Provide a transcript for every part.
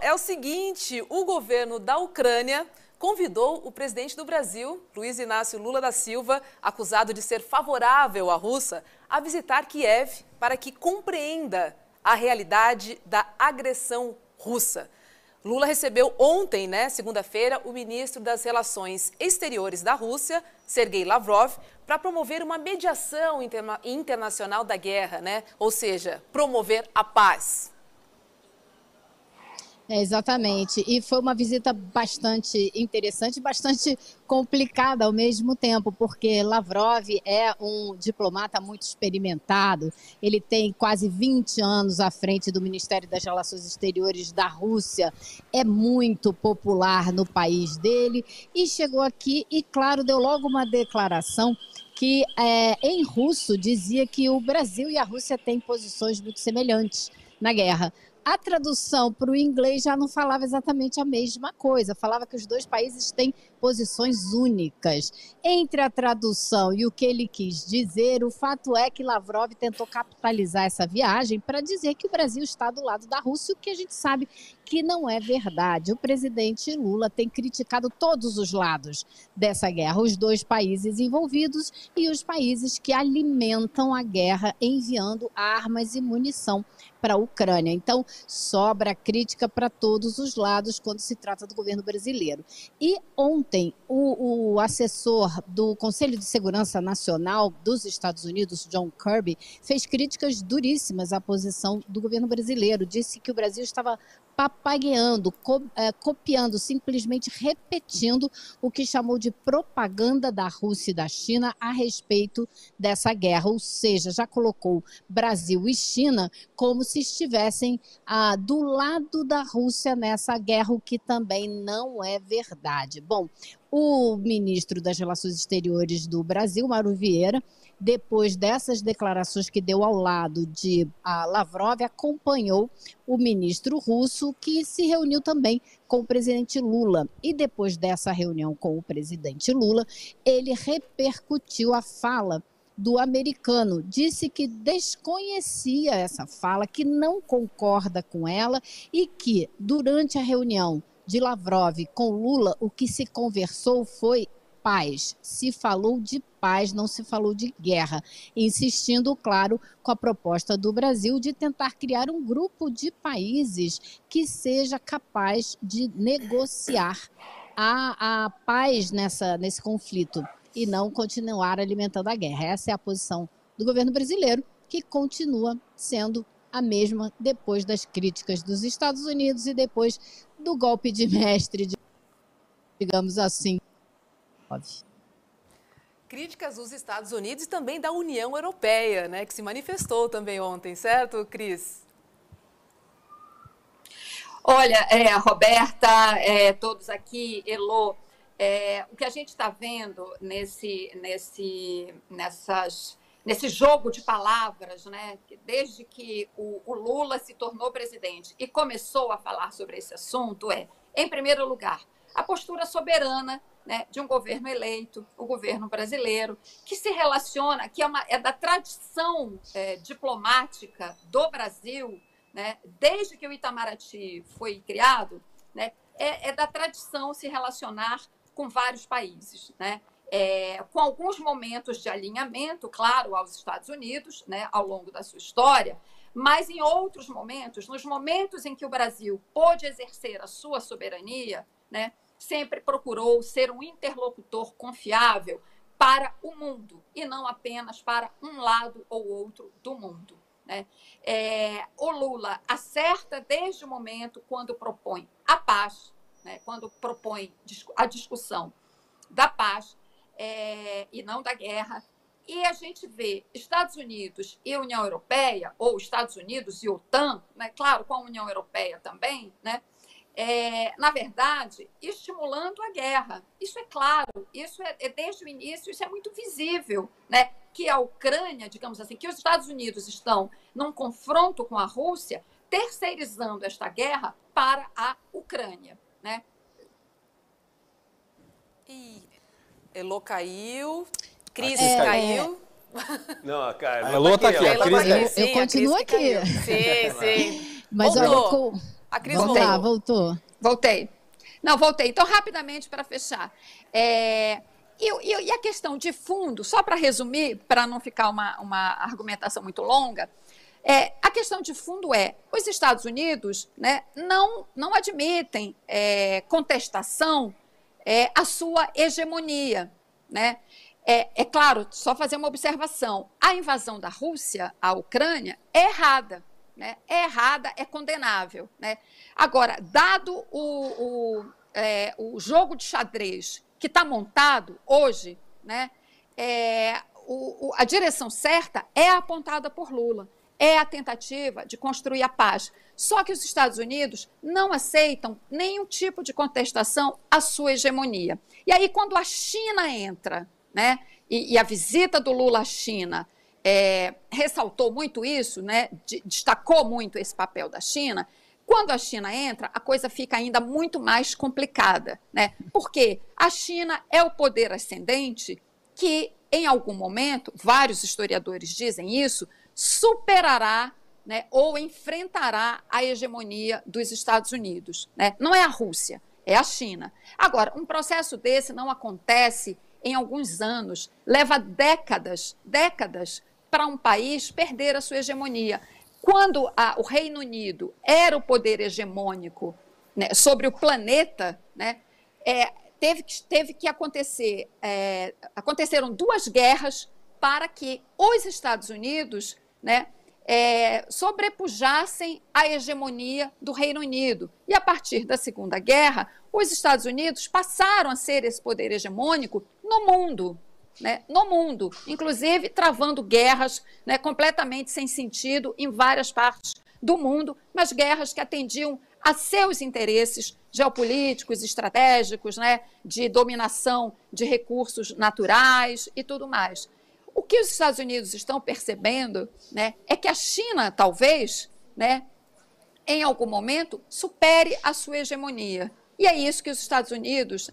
É o seguinte, o governo da Ucrânia convidou o presidente do Brasil, Luiz Inácio Lula da Silva, acusado de ser favorável à Rússia, a visitar Kiev para que compreenda a realidade da agressão russa. Lula recebeu ontem, segunda-feira, o ministro das Relações Exteriores da Rússia, Sergei Lavrov, para promover uma mediação internacional da guerra, ou seja, promover a paz. Exatamente, e foi uma visita bastante interessante, bastante complicada ao mesmo tempo, porque Lavrov é um diplomata muito experimentado, ele tem quase 20 anos à frente do Ministério das Relações Exteriores da Rússia, é muito popular no país dele, e chegou aqui e, claro, deu logo uma declaração que em russo dizia que o Brasil e a Rússia têm posições muito semelhantes na guerra. A tradução para o inglês já não falava exatamente a mesma coisa, falava que os dois países têm posições únicas. Entre a tradução e o que ele quis dizer, o fato é que Lavrov tentou capitalizar essa viagem para dizer que o Brasil está do lado da Rússia, o que a gente sabe que não é verdade. O presidente Lula tem criticado todos os lados dessa guerra, os dois países envolvidos e os países que alimentam a guerra enviando armas e munição para a Ucrânia. Então, sobra crítica para todos os lados quando se trata do governo brasileiro. E ontem, o assessor do Conselho de Segurança Nacional dos Estados Unidos, John Kirby, fez críticas duríssimas à posição do governo brasileiro. Disse que o Brasil estava papagueando, copiando, simplesmente repetindo o que chamou de propaganda da Rússia e da China a respeito dessa guerra. Ou seja, já colocou Brasil e China como se estivessem do lado da Rússia nessa guerra, o que também não é verdade. Bom, o ministro das Relações Exteriores do Brasil, Mauro Vieira, depois dessas declarações que deu ao lado de Lavrov, acompanhou o ministro russo, que se reuniu também com o presidente Lula. E depois dessa reunião com o presidente Lula, ele repercutiu a fala do americano, disse que desconhecia essa fala, que não concorda com ela e que, durante a reunião de Lavrov com Lula, o que se conversou foi paz. Se falou de paz, não se falou de guerra, insistindo, claro, com a proposta do Brasil de tentar criar um grupo de países que seja capaz de negociar a paz nesse conflito e não continuar alimentando a guerra. Essa é a posição do governo brasileiro, que continua sendo a mesma depois das críticas dos Estados Unidos e depois do golpe de mestre, digamos assim. Críticas dos Estados Unidos e também da União Europeia, que se manifestou também ontem, certo, Cris? Olha, Roberta, todos aqui, Elô, o que a gente está vendo nesse jogo de palavras, desde que o Lula se tornou presidente e começou a falar sobre esse assunto, em primeiro lugar, a postura soberana de um governo eleito, o governo brasileiro, que se relaciona, que é da tradição diplomática do Brasil, desde que o Itamaraty foi criado, é da tradição se relacionar com vários países, com alguns momentos de alinhamento, claro, aos Estados Unidos, ao longo da sua história, mas em outros momentos, nos momentos em que o Brasil pôde exercer a sua soberania, sempre procurou ser um interlocutor confiável para o mundo e não apenas para um lado ou outro do mundo. O Lula acerta desde o momento quando propõe a paz, quando propõe a discussão da paz e não da guerra. E a gente vê Estados Unidos e União Europeia, ou Estados Unidos e OTAN, claro, com a União Europeia também, na verdade, estimulando a guerra. Isso é claro, isso é desde o início, isso é muito visível, que a Ucrânia, digamos assim, que os Estados Unidos estão num confronto com a Rússia, terceirizando esta guerra para a Ucrânia, Elô caiu, Cris caiu. Não, cara, a Elô tá aqui, Eu continuo aqui. Sim. Mas olha, A Cris Vamos lá, voltou. Voltei. Não, voltei. Então, rapidamente, para fechar. E a questão de fundo, só para resumir, para não ficar uma argumentação muito longa, a questão de fundo os Estados Unidos, né, não admitem contestação à sua hegemonia, né? É claro, só fazer uma observação, a invasão da Rússia à Ucrânia é errada, né? É errada, é condenável, né? Agora, dado o jogo de xadrez que está montado hoje, né, a direção certa é apontada por Lula, é a tentativa de construir a paz. Só que os Estados Unidos não aceitam nenhum tipo de contestação à sua hegemonia. E aí, quando a China entra, né, e a visita do Lula à China ressaltou muito isso, né, destacou muito esse papel da China. Quando a China entra, a coisa fica ainda muito mais complicada, né? Porque a China é o poder ascendente que, em algum momento, vários historiadores dizem isso, superará, né, ou enfrentará a hegemonia dos Estados Unidos, né? Não é a Rússia, é a China. Agora, um processo desse não acontece em alguns anos, leva décadas para um país perder a sua hegemonia. Quando o Reino Unido era o poder hegemônico, né, sobre o planeta, né, teve que acontecer, aconteceram 2 guerras para que os Estados Unidos, né, sobrepujassem a hegemonia do Reino Unido. E a partir da Segunda Guerra, os Estados Unidos passaram a ser esse poder hegemônico no mundo. Né, no mundo, inclusive travando guerras, né, completamente sem sentido em várias partes do mundo, mas guerras que atendiam a seus interesses geopolíticos, estratégicos, né, de dominação de recursos naturais e tudo mais. O que os Estados Unidos estão percebendo, né, é que a China, talvez, né, em algum momento, supere a sua hegemonia. E é isso que os Estados Unidos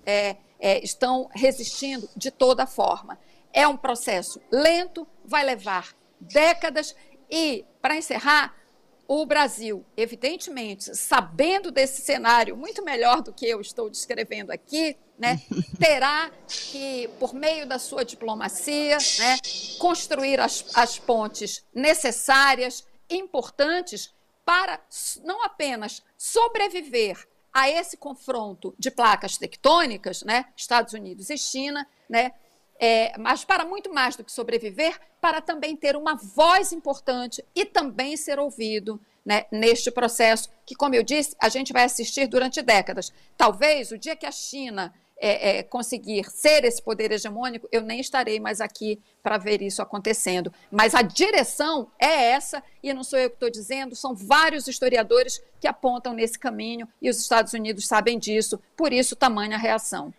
estão resistindo de toda forma. É um processo lento, vai levar décadas e, para encerrar, o Brasil, evidentemente, sabendo desse cenário muito melhor do que eu estou descrevendo aqui, né, terá que, por meio da sua diplomacia, né, construir as pontes necessárias, importantes, para não apenas sobreviver a esse confronto de placas tectônicas, né, Estados Unidos e China, né, mas para muito mais do que sobreviver, para também ter uma voz importante e também ser ouvido, né, neste processo que, como eu disse, a gente vai assistir durante décadas. Talvez o dia que a China conseguir ser esse poder hegemônico, eu nem estarei mais aqui para ver isso acontecendo. Mas a direção é essa, e não sou eu que estou dizendo, são vários historiadores que apontam nesse caminho, e os Estados Unidos sabem disso, por isso tamanha reação.